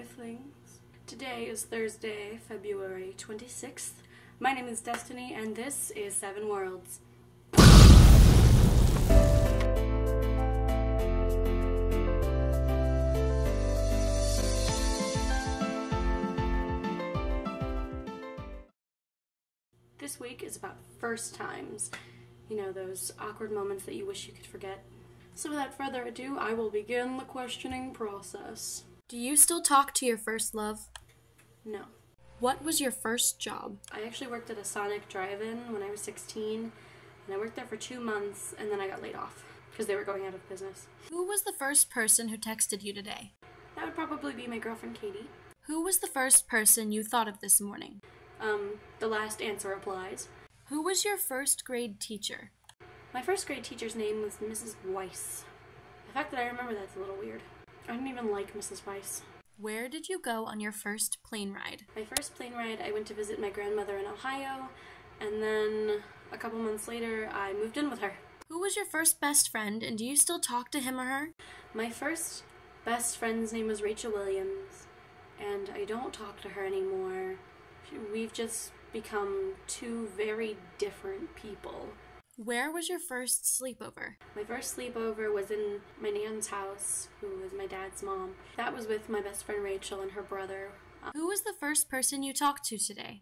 Earthlings. Today is Thursday, February 26th. My name is Destiney, and this is 7 Worlds. This week is about first times. You know, those awkward moments that you wish you could forget. So without further ado, I will begin the questioning process. Do you still talk to your first love? No. What was your first job? I actually worked at a Sonic drive-in when I was 16, and I worked there for 2 months, and then I got laid off because they were going out of business. Who was the first person who texted you today? That would probably be my girlfriend Katie. Who was the first person you thought of this morning? The last answer applies. Who was your first grade teacher? My first grade teacher's name was Mrs. Weiss. The fact that I remember that's a little weird. I didn't even like Mrs. Weiss. Where did you go on your first plane ride? My first plane ride, I went to visit my grandmother in Ohio, and then a couple months later, I moved in with her. Who was your first best friend, and do you still talk to him or her? My first best friend's name was Rachel Williams, and I don't talk to her anymore. We've just become two very different people. Where was your first sleepover? My first sleepover was in my nan's house, who was my dad's mom. That was with my best friend Rachel and her brother. Who was the first person you talked to today?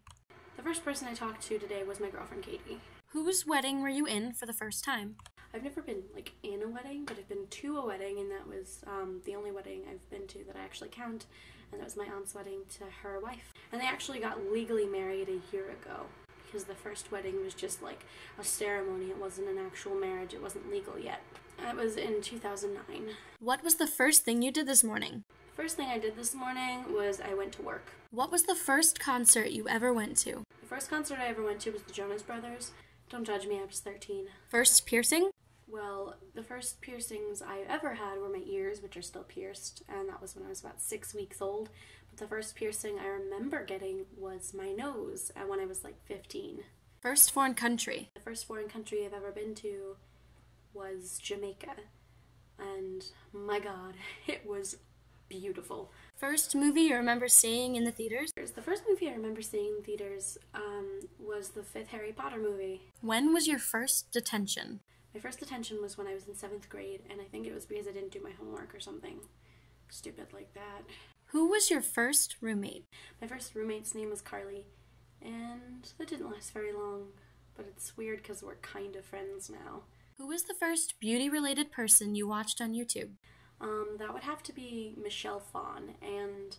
The first person I talked to today was my girlfriend Katie. Whose wedding were you in for the first time? I've never been, in a wedding, but I've been to a wedding, and that was the only wedding I've been to that I actually count, and that was my aunt's wedding to her wife. And they actually got legally married a year ago, because the first wedding was just like a ceremony. It wasn't an actual marriage. It wasn't legal yet. That was in 2009. What was the first thing you did this morning? The first thing I did this morning was I went to work. What was the first concert you ever went to? The first concert I ever went to was the Jonas Brothers. Don't judge me, I was 13. First piercing? Well, the first piercings I ever had were my ears, which are still pierced, and that was when I was about 6 weeks old. But the first piercing I remember getting was my nose when I was 15. First foreign country? The first foreign country I've ever been to was Jamaica, and my God, it was beautiful. First movie you remember seeing in the theaters? The first movie I remember seeing in theaters was the 5th Harry Potter movie. When was your first detention? My first detention was when I was in 7th grade, and I think it was because I didn't do my homework or something stupid like that. Who was your first roommate? My first roommate's name was Carly, and that didn't last very long, but it's weird because we're kind of friends now. Who was the first beauty-related person you watched on YouTube? That would have to be Michelle Phan, and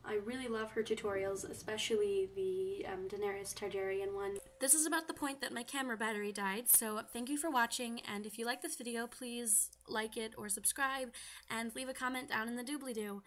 I really love her tutorials, especially the Daenerys Targaryen one. This is about the point that my camera battery died, so thank you for watching, and if you like this video, please like it or subscribe, and leave a comment down in the doobly-doo.